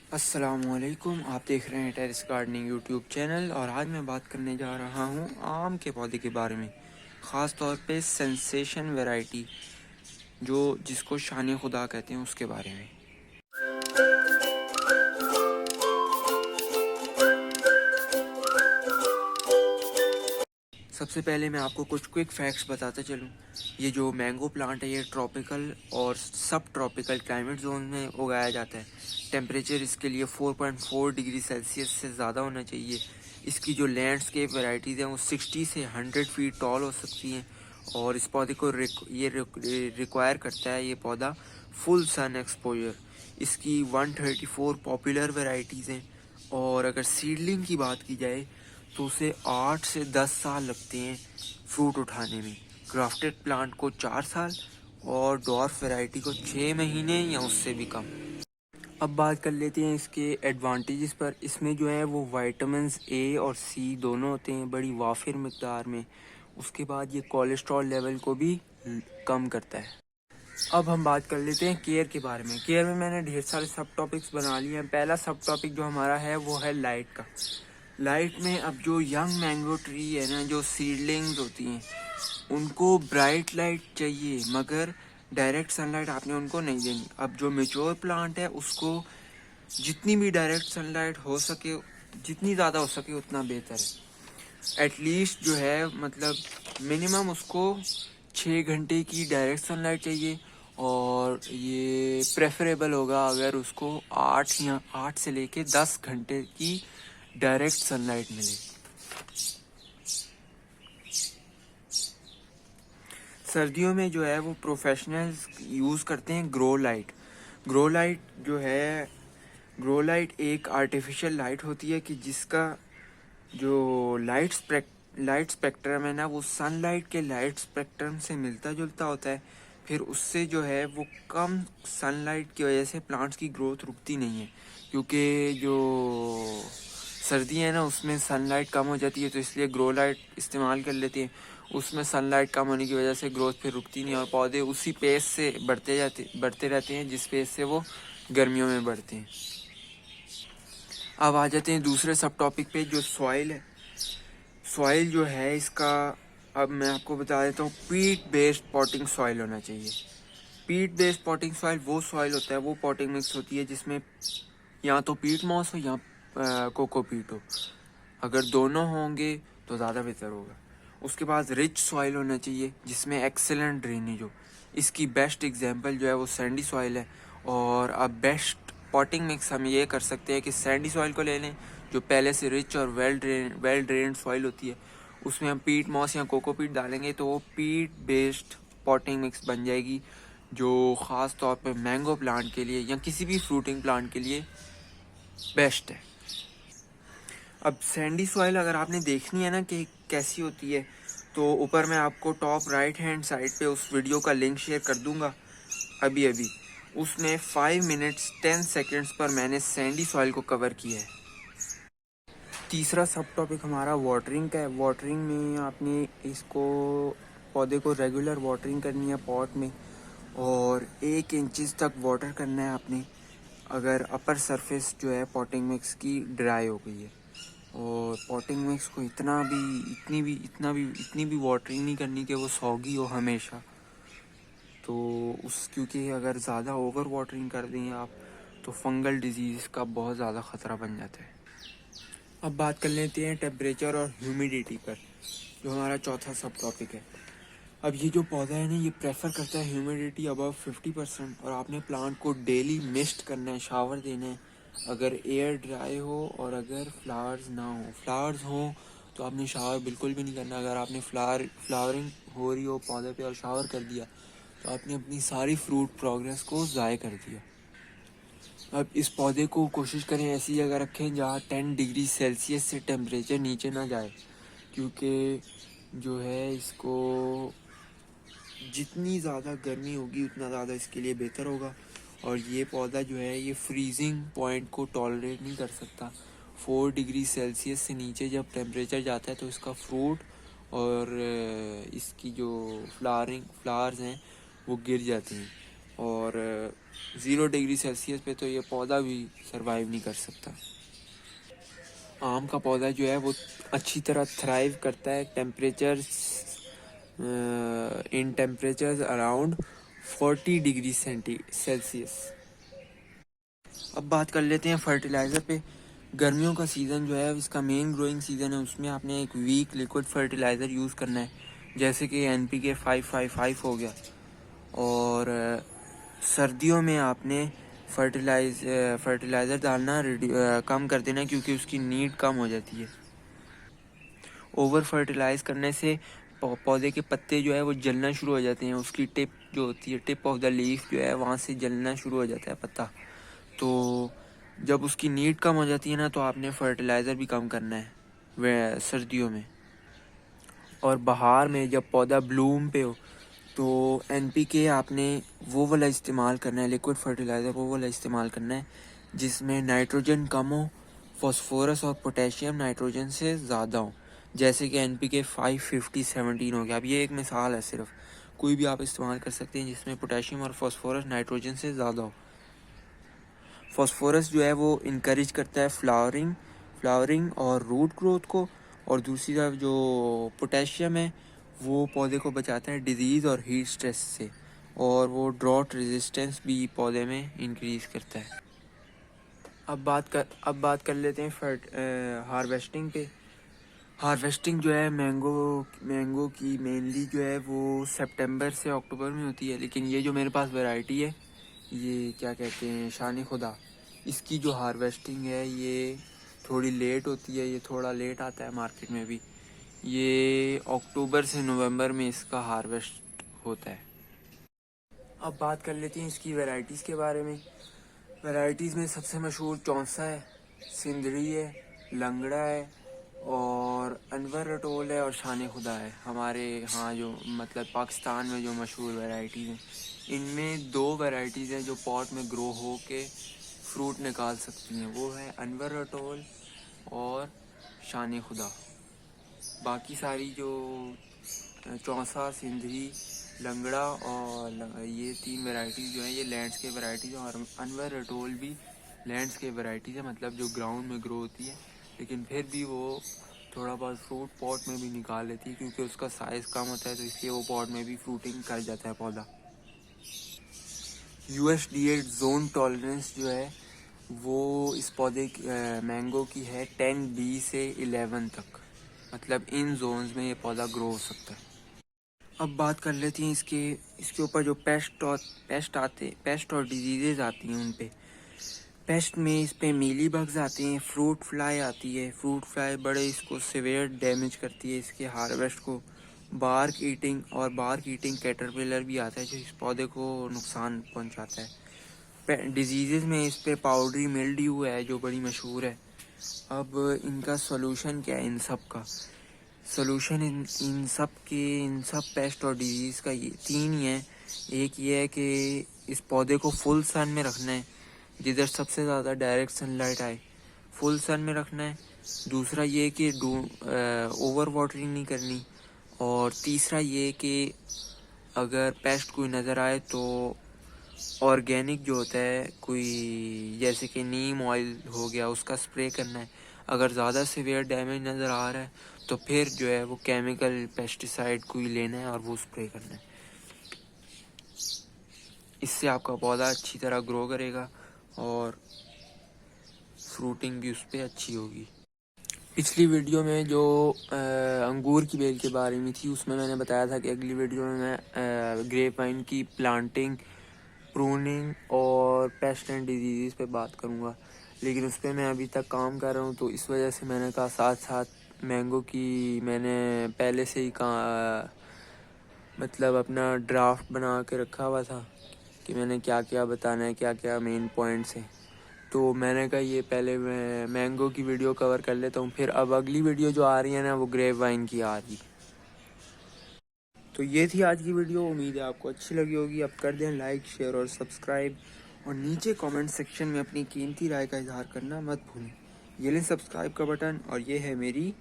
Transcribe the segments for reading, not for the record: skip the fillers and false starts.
अस्सलामुअलैकुम, आप देख रहे हैं टेरेस गार्डनिंग यूट्यूब चैनल। और आज मैं बात करने जा रहा हूँ आम के पौधे के बारे में, ख़ास तौर पे सेंसेशन वैरायटी जो जिसको शान खुदा कहते हैं उसके बारे में। सबसे पहले मैं आपको कुछ क्विक फैक्ट्स बताता चलूँ। ये जो मैंगो प्लांट है ये ट्रॉपिकल और सब ट्रॉपिकल क्लाइमेट जोन में उगाया जाता है। टेम्परेचर इसके लिए 4.4 डिग्री सेल्सियस से ज़्यादा होना चाहिए। इसकी जो लैंडस्केप वैराइटीज़ हैं वो 60 से 100 फीट टॉल हो सकती हैं। और इस पौधे को रिक्वायर करता है ये पौधा फुल सन एक्सपोजर। इसकी 134 पॉपुलर वैराइटीज़ हैं। और अगर सीडलिंग की बात की जाए तो उसे 8 से 10 साल लगते हैं फ्रूट उठाने में। ग्राफ्टेड प्लांट को 4 साल और डॉर्फ वैरायटी को 6 महीने या उससे भी कम। अब बात कर लेते हैं इसके एडवांटेजेस पर। इसमें जो है वो विटामिन्स ए और सी दोनों होते हैं बड़ी वाफिर मिकदार में। उसके बाद ये कोलेस्ट्रॉल लेवल को भी कम करता है। अब हम बात कर लेते हैं केयर के बारे में। केयर में मैंने ढेर सारे सब टॉपिक्स बना लिए हैं। पहला सब टॉपिक जो हमारा है वो है लाइट का। लाइट में अब जो यंग मैंगो ट्री है ना, जो सीडलिंग्स होती हैं, उनको ब्राइट लाइट चाहिए, मगर डायरेक्ट सनलाइट आपने उनको नहीं देनी। अब जो मेच्योर प्लांट है उसको जितनी भी डायरेक्ट सनलाइट हो सके, जितनी ज़्यादा हो सके उतना बेहतर है। एटलीस्ट जो है मतलब मिनिमम उसको 6 घंटे की डायरेक्ट सनलाइट चाहिए। और ये प्रेफरेबल होगा अगर उसको 8 से लेके 10 घंटे की डायरेक्ट सनलाइट मिले। सर्दियों में जो है वो प्रोफेशनल्स यूज़ करते हैं ग्रो लाइट। ग्रो लाइट जो है, ग्रो लाइट एक आर्टिफिशियल लाइट होती है कि जिसका जो लाइट स्पेक्ट्रम है ना, वो सनलाइट के लाइट स्पेक्ट्रम से मिलता जुलता होता है। फिर उससे जो है वो कम सनलाइट की वजह से प्लांट्स की ग्रोथ रुकती नहीं है, क्योंकि जो सर्दी है ना उसमें सनलाइट कम हो जाती है, तो इसलिए ग्रो लाइट इस्तेमाल कर लेते हैं। उसमें सनलाइट कम होने की वजह से ग्रोथ फिर रुकती नहीं और पौधे उसी पेस से बढ़ते रहते हैं जिस पेस से वो गर्मियों में बढ़ते हैं। अब आ जाते हैं दूसरे सब टॉपिक पे, जो सॉइल है। सॉइल जो है इसका, अब मैं आपको बता देता हूँ, पीट बेस्ड पॉटिंग सॉइल होना चाहिए। पीट बेस्ड पॉटिंग सॉइल वो सॉइल होता है, वो पॉटिंग मिक्स होती है जिसमें या तो पीट मॉस हो या कोकोपीट हो। अगर दोनों होंगे तो ज़्यादा बेहतर होगा। उसके बाद रिच सॉइल होना चाहिए जिसमें एक्सेलेंट ड्रेनेज हो। इसकी बेस्ट एग्जांपल जो है वो सैंडी सॉइल है। और अब बेस्ट पॉटिंग मिक्स हम ये कर सकते हैं कि सैंडी सॉइल को ले लें जो पहले से रिच और वेल ड्रेन्ड सॉइल होती है। उसमें हम पीट मॉस या कोकोपीट डालेंगे तो वो पीट बेस्ड पॉटिंग मिक्स बन जाएगी, जो ख़ास तौर पे मैंगो प्लांट के लिए या किसी भी फ्रूटिंग प्लांट के लिए बेस्ट है। अब सैंडी सॉइल अगर आपने देखनी है ना कि कैसी होती है, तो ऊपर मैं आपको टॉप राइट हैंड साइड पे उस वीडियो का लिंक शेयर कर दूंगा अभी अभी। उसमें 5 मिनट्स 10 सेकेंड्स पर मैंने सैंडी सॉइल को कवर किया है। तीसरा सब टॉपिक हमारा वाटरिंग का है। वाटरिंग में आपने इसको पौधे को रेगुलर वाटरिंग करनी है पॉट में, और 1 इंच तक वाटर करना है आपने अगर अपर सरफेस जो है पॉटिंग मिक्स की ड्राई हो गई है। और पॉटिंग मिक्स को इतनी भी वाटरिंग नहीं करनी कि वो सॉगी हो हमेशा। तो क्योंकि अगर ज़्यादा ओवर वाटरिंग कर दें आप तो फंगल डिजीज़ का बहुत ज़्यादा ख़तरा बन जाता है। अब बात कर लेते हैं टेम्परेचर और ह्यूमिडिटी पर, जो हमारा चौथा सब टॉपिक है। अब ये जो पौधा है ना, ये प्रेफर करता है ह्यूमिडिटी अबव 50%। और आपने प्लांट को डेली मिस्ट करना है, शावर देना है अगर एयर ड्राई हो और अगर फ्लावर्स ना हो। फ्लावर्स हो तो आपने शावर बिल्कुल भी नहीं करना। अगर आपने फ्लावरिंग हो रही हो पौधे पे और शावर कर दिया तो आपने अपनी सारी फ्रूट प्रोग्रेस को ज़ाय कर दिया। अब इस पौधे को कोशिश करें ऐसी जगह रखें जहाँ 10 डिग्री सेल्सियस से टेम्परेचर नीचे ना जाए, क्योंकि जो है इसको जितनी ज़्यादा गर्मी होगी उतना ज़्यादा इसके लिए बेहतर होगा। और ये पौधा जो है ये फ्रीजिंग पॉइंट को टॉलरेट नहीं कर सकता। 4 डिग्री सेल्सियस से नीचे जब टेम्परेचर जाता है तो इसका फ्रूट और इसकी जो फ्लावर्स हैं वो गिर जाती हैं। और 0 डिग्री सेल्सियस पे तो ये पौधा भी सरवाइव नहीं कर सकता। आम का पौधा जो है वो अच्छी तरह थ्राइव करता है इन टेम्परेचर्स अराउंड 40 डिग्री सेल्सियस। अब बात कर लेते हैं फर्टिलाइज़र पे। गर्मियों का सीज़न जो है इसका मेन ग्रोइंग सीज़न है, उसमें आपने एक वीक लिक्विड फर्टिलाइज़र यूज़ करना है, जैसे कि NPK 555 हो गया। और सर्दियों में आपने फर्टिलाइज़र डालना कम कर देना, क्योंकि उसकी नीड कम हो जाती है। ओवर फर्टिलाइज़ करने से पौधे के पत्ते जो है वो जलना शुरू हो जाते हैं, उसकी टिप जो होती है, टिप ऑफ द लीफ जो है वहाँ से जलना शुरू हो जाता है पत्ता। तो जब उसकी नीड कम हो जाती है ना, तो आपने फर्टिलाइज़र भी कम करना है वह सर्दियों में। और बहार में जब पौधा ब्लूम पे हो तो NPK आपने वो वाला इस्तेमाल करना है, लिक्विड फर्टिलाइज़र वो वाला इस्तेमाल करना है जिसमें नाइट्रोजन कम हो, फॉस्फोरस और पोटेशियम नाइट्रोजन से ज़्यादा हो, जैसे कि NPK 550-17 हो गया। अब ये एक मिसाल है सिर्फ, कोई भी आप इस्तेमाल कर सकते हैं जिसमें पोटेशियम और फॉस्फोरस नाइट्रोजन से ज़्यादा हो। फॉस्फोरस जो है वो इनकरेज करता है फ्लावरिंग और रूट ग्रोथ को, और दूसरी तरफ जो पोटेशियम है वो पौधे को बचाता है डिजीज़ और हीट स्ट्रेस से, और वो ड्रॉट रेजिस्टेंस भी पौधे में इंक्रीज़ करता है। अब बात कर लेते हैं हार्वेस्टिंग पे। हार्वेस्टिंग जो है मैंगो की मेनली जो है वो सितंबर से अक्टूबर में होती है, लेकिन ये जो मेरे पास वैरायटी है, ये क्या कहते हैं, शान खुदा, इसकी जो हार्वेस्टिंग है ये थोड़ी लेट होती है, ये थोड़ा लेट आता है मार्केट में भी। ये अक्टूबर से नवंबर में इसका हार्वेस्ट होता है। अब बात कर लेते हैं इसकी वैरायटीज़ के बारे में। वैरायटीज़ में सबसे मशहूर चौंसा है, सिंदरी है, लंगड़ा है, और अनवर रटोल है, और शान खुदा है। हमारे यहाँ जो मतलब पाकिस्तान में जो मशहूर वैरायटीज़ हैं, इनमें 2 वैरायटीज़ हैं जो पॉट में ग्रो हो के फ्रूट निकाल सकती हैं, वो है अनवर रटोल और शान खुदा। बाकी सारी जो चौंसा, सिंधरी, लंगड़ा और ये 3 वैरायटीज़ जो हैं ये लैंडस्केप वैरायटीज़ हैं, और अनवर रटोल भी लैंडस्केप वैरायटीज़ है, मतलब जो ग्राउंड में ग्रो होती है, लेकिन फिर भी वो थोड़ा बहुत फ्रूट पॉट में भी निकाल लेती है, क्योंकि उसका साइज़ कम होता है, तो इसलिए वो पॉट में भी फ्रूटिंग कर जाता है पौधा। USDA जोन टॉलरेंस जो है वो इस पौधे मैंगो की है 10B से 11 तक, मतलब इन जोन्स में ये पौधा ग्रो हो सकता है। अब बात कर लेते हैं इसके ऊपर जो पेस्ट और डिजीज़ेज़ आती हैं उन पे। पेस्ट में इस पे मीली बग्स आते हैं, फ्रूट फ्लाई आती है। फ्रूट फ्लाई बड़े इसको सिवियर डैमेज करती है इसके हार्वेस्ट को। बार्क ईटिंग कैटरपिलर भी आता है जो इस पौधे को नुकसान पहुंचाता है। डिजीज़ेज़ में इस पे पाउडरी मिल्ड्यू है जो बड़ी मशहूर है। अब इनका सॉल्यूशन क्या है इन सब का? सॉल्यूशन इन सब पेस्ट और डिजीज़ का ये 3 ही है। एक ये है कि इस पौधे को फुल सन में रखना है, जिधर सबसे ज़्यादा डायरेक्ट सनलाइट आए, फुल सन में रखना है। दूसरा ये कि ओवर वाटरिंग नहीं करनी। और तीसरा ये कि अगर पेस्ट कोई नज़र आए तो ऑर्गेनिक जो होता है कोई, जैसे कि नीम ऑयल हो गया, उसका स्प्रे करना है। अगर ज़्यादा सीवियर डैमेज नज़र आ रहा है तो फिर जो है वो केमिकल पेस्टिसाइड कोई लेना है और वो स्प्रे करना है। इससे आपका पौधा अच्छी तरह ग्रो करेगा और फ्रूटिंग भी उस पर अच्छी होगी। पिछली वीडियो में जो अंगूर की बेल के बारे में थी, उसमें मैंने बताया था कि अगली वीडियो में मैं ग्रेप वाइन की प्लांटिंग, प्रूनिंग और पेस्ट एंड डिजीज़ पे बात करूँगा, लेकिन उस पर मैं अभी तक काम कर रहा हूँ, तो इस वजह से मैंने कहा साथ साथ मैंगो की मैंने पहले से ही कहा, मतलब अपना ड्राफ्ट बना के रखा हुआ था कि मैंने क्या क्या बताना है, क्या क्या मेन पॉइंट्स हैं। तो मैंने कहा ये पहले मैं मैंगो की वीडियो कवर कर लेता हूँ, फिर अब अगली वीडियो जो आ रही है ना वो ग्रेप वाइन की आ रही। तो ये थी आज की वीडियो, उम्मीद है आपको अच्छी लगी होगी। अब कर दें लाइक, शेयर और सब्सक्राइब, और नीचे कमेंट सेक्शन में अपनी कीमती राय का इजहार करना मत भूलें। ये लें सब्सक्राइब का बटन, और ये है मेरी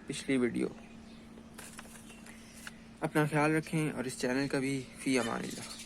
पिछली वीडियो। अपना ख्याल रखें और इस चैनल का भी फ़ी अमान अल्लाह।